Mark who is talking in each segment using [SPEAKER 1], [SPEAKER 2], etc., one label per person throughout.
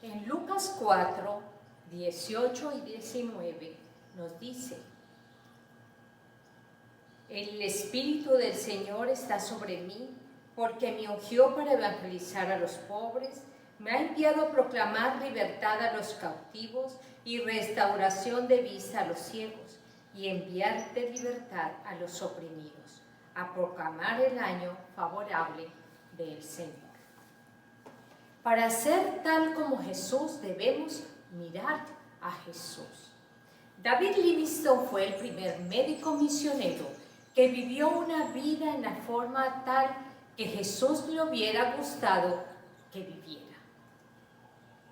[SPEAKER 1] En Lucas 4, 18 y 19 nos dice: el Espíritu del Señor está sobre mí, porque me ungió para evangelizar a los pobres, me ha enviado a proclamar libertad a los cautivos y restauración de vista a los ciegos, y enviar de libertad a los oprimidos, a proclamar el año favorable del Señor. Para ser tal como Jesús debemos mirar a Jesús. David Livingstone fue el primer médico misionero que vivió una vida en la forma tal que Jesús le hubiera gustado que viviera.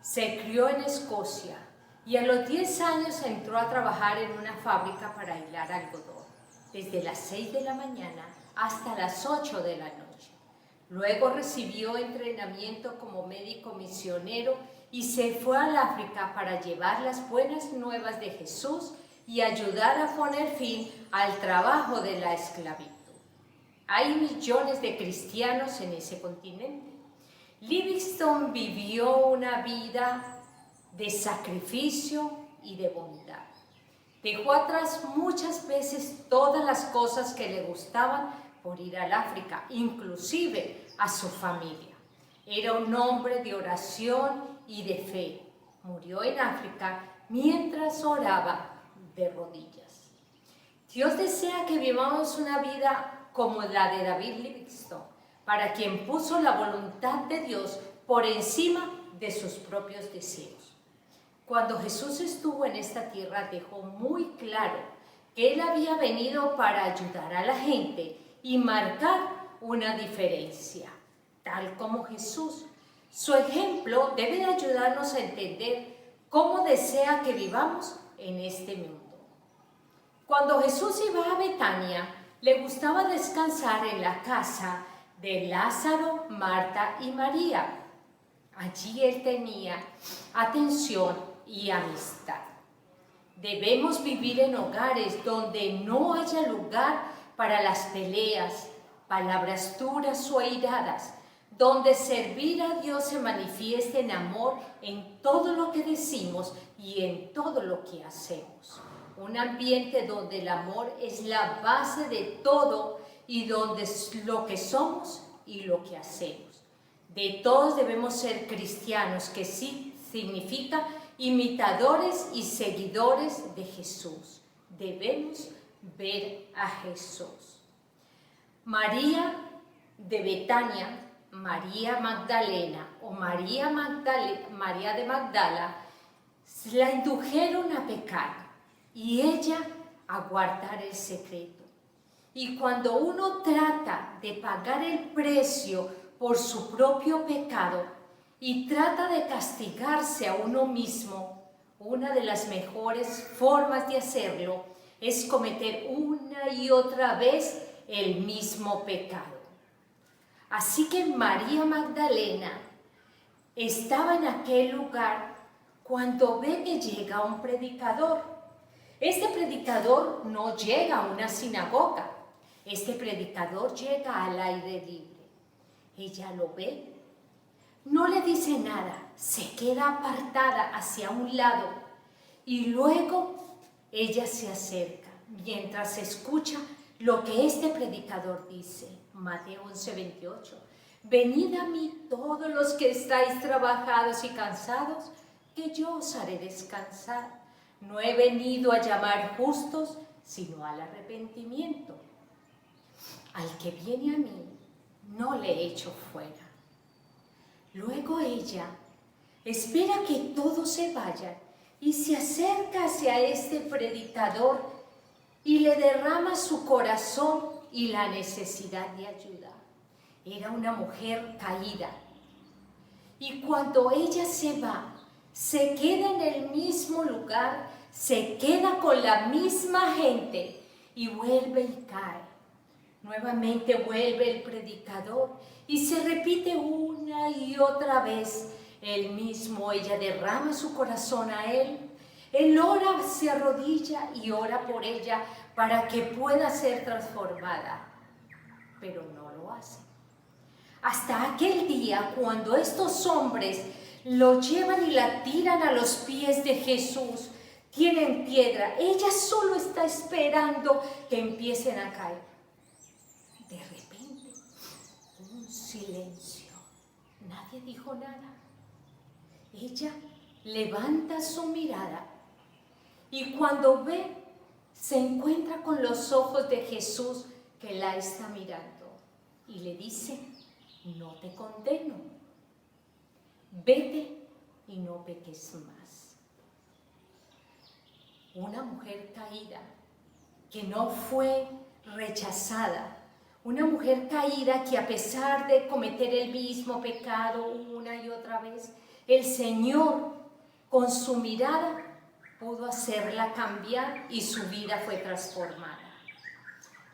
[SPEAKER 1] Se crió en Escocia y a los 10 años entró a trabajar en una fábrica para hilar algodón, desde las 6 de la mañana hasta las 8 de la noche. Luego recibió entrenamiento como médico misionero y se fue al África para llevar las buenas nuevas de Jesús y ayudar a poner fin al trabajo de la esclavitud. Hay millones de cristianos en ese continente. Livingstone vivió una vida de sacrificio y de bondad. Dejó atrás muchas veces todas las cosas que le gustaban por ir al África, inclusive a su familia. Era un hombre de oración y de fe. Murió en África mientras oraba de rodillas. Dios desea que vivamos una vida como la de David Livingstone, para quien puso la voluntad de Dios por encima de sus propios deseos. Cuando Jesús estuvo en esta tierra, dejó muy claro que Él había venido para ayudar a la gente y marcar una diferencia, tal como Jesús. Su ejemplo debe de ayudarnos a entender cómo desea que vivamos en este mundo. Cuando Jesús iba a Betania, le gustaba descansar en la casa de Lázaro, Marta y María. Allí Él tenía atención y amistad. Debemos vivir en hogares donde no haya lugar para las peleas, palabras duras o airadas, donde servir a Dios se manifieste en amor en todo lo que decimos y en todo lo que hacemos. Un ambiente donde el amor es la base de todo y donde es lo que somos y lo que hacemos. De todos debemos ser cristianos, que sí significa imitadores y seguidores de Jesús. Debemos ver a Jesús. María de Betania, María Magdalena o María de Magdala, la indujeron a pecar y ella a guardar el secreto. Y cuando uno trata de pagar el precio por su propio pecado y trata de castigarse a uno mismo, una de las mejores formas de hacerlo es cometer una y otra vez el mismo pecado. Así que María Magdalena estaba en aquel lugar cuando ve que llega un predicador. Este predicador no llega a una sinagoga, este predicador llega al aire libre. Ella lo ve, no le dice nada, se queda apartada hacia un lado y luego ella se acerca mientras escucha lo que este predicador dice. Mateo 11:28. Venid a mí todos los que estáis trabajados y cansados, que yo os haré descansar. No he venido a llamar justos, sino al arrepentimiento. Al que viene a mí, no le echo fuera. Luego ella espera que todos se vayan y se acerca hacia este predicador y le derrama su corazón y la necesidad de ayuda. Era una mujer caída. Y cuando ella se va, se queda en el mismo lugar, se queda con la misma gente y vuelve y cae. Nuevamente vuelve el predicador y se repite una y otra vez el mismo. Ella derrama su corazón a él. Él ora, se arrodilla y ora por ella para que pueda ser transformada, pero no lo hace. Hasta aquel día, cuando estos hombres Lo llevan y la tiran a los pies de Jesús. Tienen piedra. Ella solo está esperando que empiecen a caer. De repente, un silencio. Nadie dijo nada. Ella levanta su mirada y cuando ve, se encuentra con los ojos de Jesús que la está mirando y le dice: no te condeno, vete y no peques más. Una mujer caída que no fue rechazada, una mujer caída que a pesar de cometer el mismo pecado una y otra vez, el Señor con su mirada pudo hacerla cambiar y su vida fue transformada.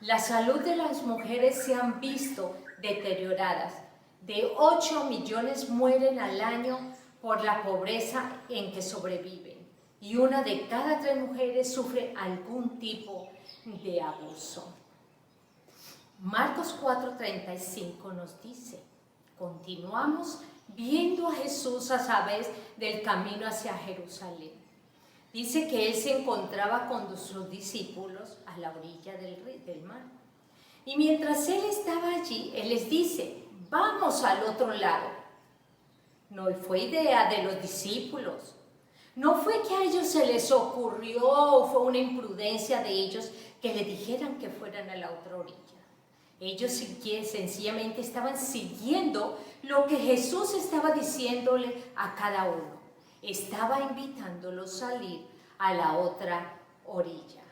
[SPEAKER 1] La salud de las mujeres se han visto deterioradas. De 8 millones mueren al año por la pobreza en que sobreviven. Y una de cada 3 mujeres sufre algún tipo de abuso. Marcos 4:35 nos dice, continuamos viendo a Jesús a través del camino hacia Jerusalén. Dice que él se encontraba con sus discípulos a la orilla del mar. Y mientras él estaba allí, él les dice, vamos al otro lado. No fue idea de los discípulos. No fue que a ellos se les ocurrió o fue una imprudencia de ellos que le dijeran que fueran a la otra orilla. Ellos sencillamente estaban siguiendo lo que Jesús estaba diciéndole a cada uno. Estaba invitándolos a salir a la otra orilla.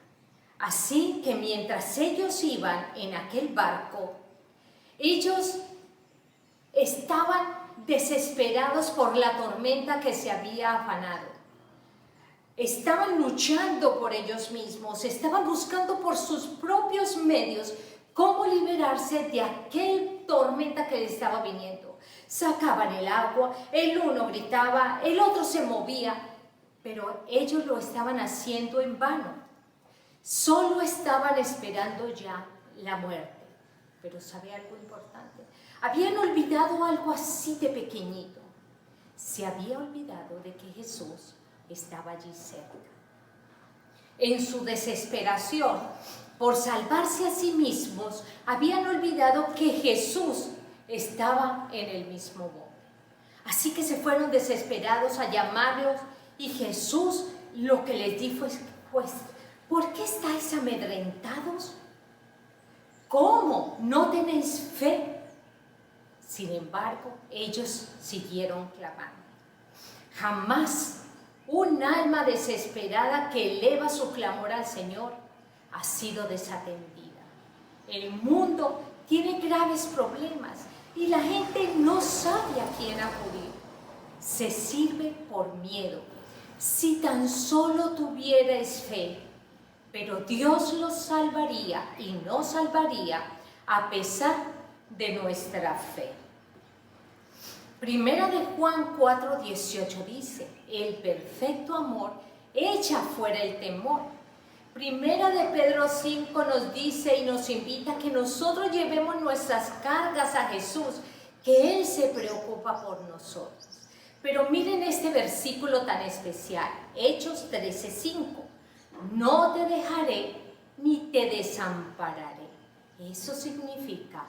[SPEAKER 1] Así que mientras ellos iban en aquel barco, ellos estaban desesperados por la tormenta que se había afanado. Estaban luchando por ellos mismos, estaban buscando por sus propios medios cómo liberarse de aquel tormenta que les estaba viniendo. Sacaban el agua, el uno gritaba, el otro se movía, pero ellos lo estaban haciendo en vano. Solo estaban esperando ya la muerte. Pero ¿sabe algo importante? Habían olvidado algo así de pequeñito. Se había olvidado de que Jesús estaba allí cerca. En su desesperación por salvarse a sí mismos, habían olvidado que Jesús estaba en el mismo bote. Así que se fueron desesperados a llamarlos y Jesús lo que les dijo es, pues, ¿por qué estáis amedrentados? ¿Cómo? ¿No tenéis fe? Sin embargo, ellos siguieron clamando. Jamás un alma desesperada que eleva su clamor al Señor ha sido desatendida. El mundo tiene graves problemas y la gente no sabe a quién acudir. Se sirve por miedo. Si tan solo tuvierais fe, pero Dios los salvaría y nos salvaría a pesar de nuestra fe. Primera de Juan 4:18 dice, el perfecto amor echa fuera el temor. Primera de Pedro 5 nos dice y nos invita a que nosotros llevemos nuestras cargas a Jesús, que Él se preocupa por nosotros. Pero miren este versículo tan especial, Hechos 13:5. No te dejaré ni te desampararé. Eso significa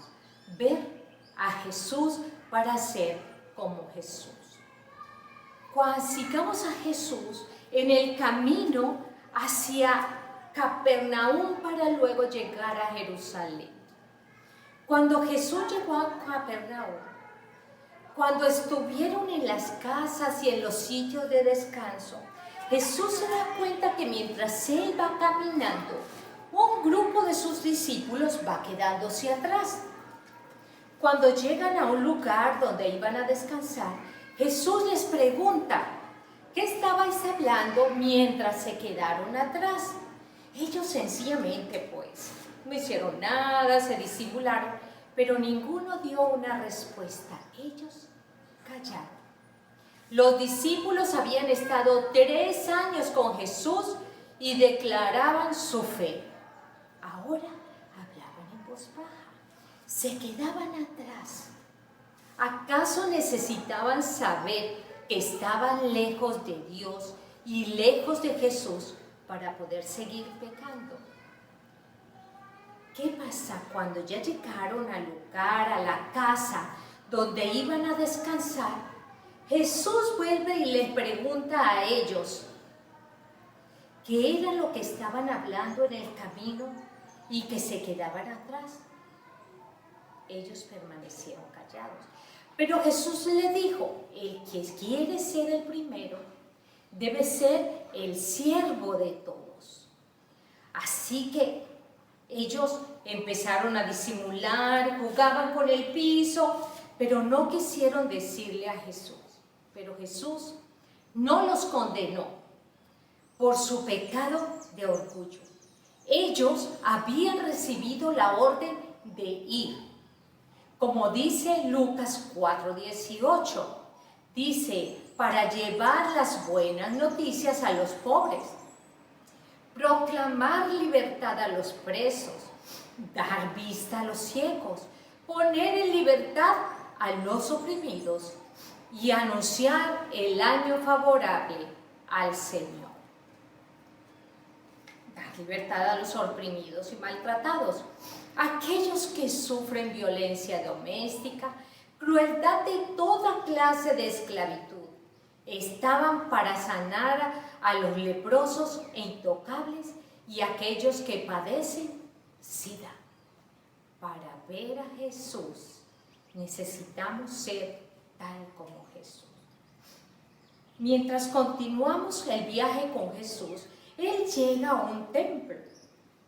[SPEAKER 1] ver a Jesús para ser como Jesús. Cuando sigamos a Jesús en el camino hacia Capernaum para luego llegar a Jerusalén. Cuando Jesús llegó a Capernaum, cuando estuvieron en las casas y en los sitios de descanso, Jesús se da cuenta que mientras Él va caminando, un grupo de sus discípulos va quedándose atrás. Cuando llegan a un lugar donde iban a descansar, Jesús les pregunta, ¿qué estabais hablando mientras se quedaron atrás? Ellos sencillamente pues no hicieron nada, se disimularon, pero ninguno dio una respuesta. Ellos callaron. Los discípulos habían estado 3 años con Jesús y declaraban su fe. Ahora hablaban en voz baja, se quedaban atrás. ¿Acaso necesitaban saber que estaban lejos de Dios y lejos de Jesús para poder seguir pecando. ¿Qué pasa cuando ya llegaron al lugar, a la casa donde iban a descansar? Jesús vuelve y les pregunta a ellos qué era lo que estaban hablando en el camino y que se quedaban atrás. Ellos permanecieron callados. Pero Jesús le dijo, el que quiere ser el primero debe ser el siervo de todos. Así que ellos empezaron a disimular, jugaban con el piso, pero no quisieron decirle a Jesús. Pero Jesús no los condenó por su pecado de orgullo. Ellos habían recibido la orden de ir. Como dice Lucas 4:18, dice, para llevar las buenas noticias a los pobres, proclamar libertad a los presos, dar vista a los ciegos, poner en libertad a los oprimidos y anunciar el año favorable al Señor. Dar libertad a los oprimidos y maltratados, aquellos que sufren violencia doméstica, crueldad de toda clase de esclavitud. Estaban para sanar a los leprosos e intocables y aquellos que padecen SIDA. Para ver a Jesús necesitamos ser tal como Jesús. Mientras continuamos el viaje con Jesús, Él llega a un templo.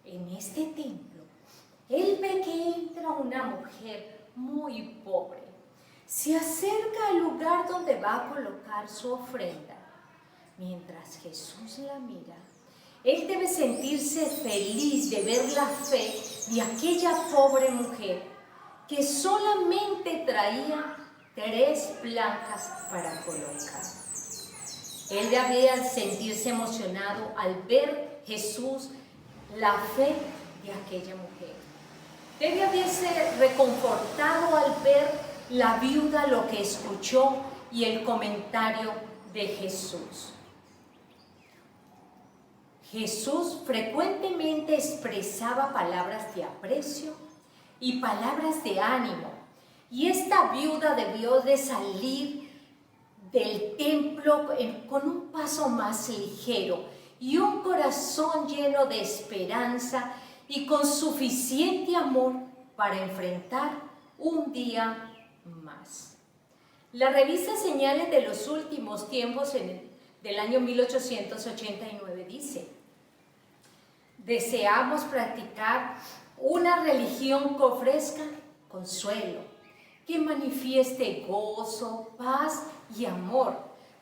[SPEAKER 1] En este templo, Él ve que entra una mujer muy pobre. Se acerca al lugar donde va a colocar su ofrenda. Mientras Jesús la mira, Él debe sentirse feliz de ver la fe de aquella pobre mujer que solamente traía 3 blancas para colocar. Él debía sentirse emocionado al ver Jesús la fe de aquella mujer. Debe haberse reconfortado al ver la viuda lo que escuchó y el comentario de Jesús. Jesús frecuentemente expresaba palabras de aprecio y palabras de ánimo, y esta viuda debió de salir del templo con un paso más ligero y un corazón lleno de esperanza y con suficiente amor para enfrentar un día más. La revista Señales de los Últimos Tiempos del año 1889 dice: deseamos practicar una religión que ofrezca consuelo, que manifieste gozo, paz y amor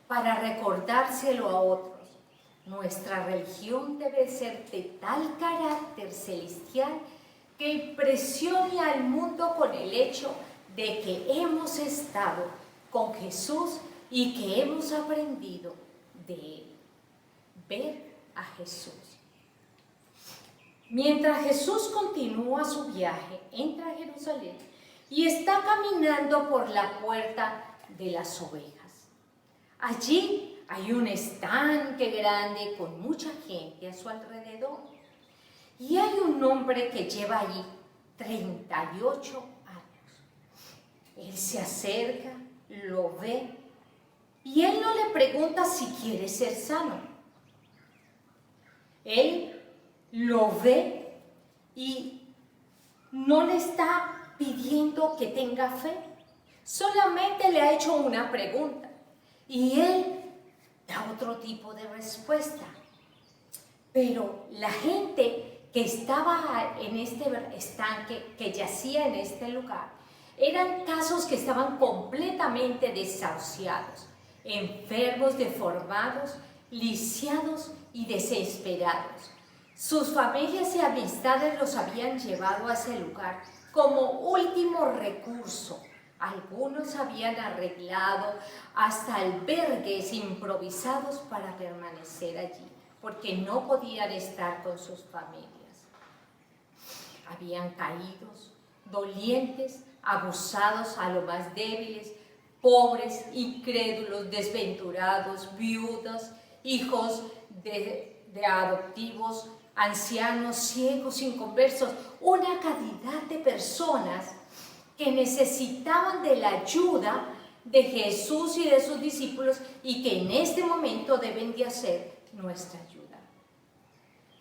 [SPEAKER 1] para recordárselo a otros. Nuestra religión debe ser de tal carácter celestial que impresione al mundo con el hecho de que hemos estado con Jesús y que hemos aprendido de Él. Ver a Jesús. Mientras Jesús continúa su viaje, entra a Jerusalén y está caminando por la puerta de las ovejas. Allí hay un estanque grande con mucha gente a su alrededor. Y hay un hombre que lleva allí 38 años. Él se acerca, lo ve, y él no le pregunta si quiere ser sano. Él lo ve y no le está pidiendo que tenga fe. Solamente le ha hecho una pregunta y él da otro tipo de respuesta. Pero la gente que estaba en este estanque, que yacía en este lugar, eran casos que estaban completamente desahuciados, enfermos, deformados, lisiados y desesperados. Sus familias y amistades los habían llevado a ese lugar como último recurso. Algunos habían arreglado hasta albergues improvisados para permanecer allí, porque no podían estar con sus familias. Habían caídos, dolientes, abusados a lo más débiles, pobres, incrédulos, desventurados, viudas, hijos de adoptivos, ancianos, ciegos, inconversos, una cantidad de personas que necesitaban de la ayuda de Jesús y de sus discípulos y que en este momento deben de hacer nuestra ayuda.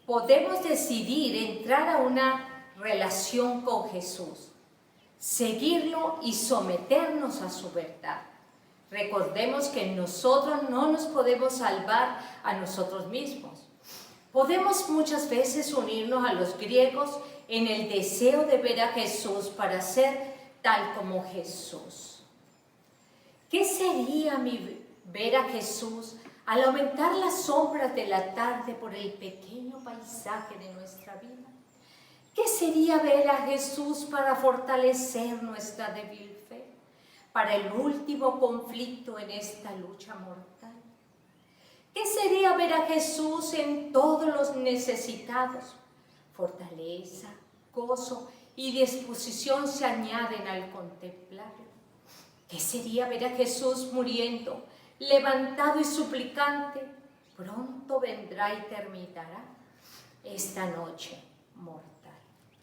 [SPEAKER 1] Podemos decidir entrar a una relación con Jesús, seguirlo y someternos a su verdad. Recordemos que nosotros no nos podemos salvar a nosotros mismos. Podemos muchas veces unirnos a los griegos en el deseo de ver a Jesús para ser tal como Jesús. ¿Qué sería ver a Jesús al aumentar las sombras de la tarde por el pequeño paisaje de nuestra vida? ¿Qué sería ver a Jesús para fortalecer nuestra débil fe, para el último conflicto en esta lucha mortal? ¿Qué sería ver a Jesús en todos los necesitados? Fortaleza, gozo y disposición se añaden al contemplarlo. ¿Qué sería ver a Jesús muriendo, levantado y suplicante? Pronto vendrá y terminará esta noche mortal.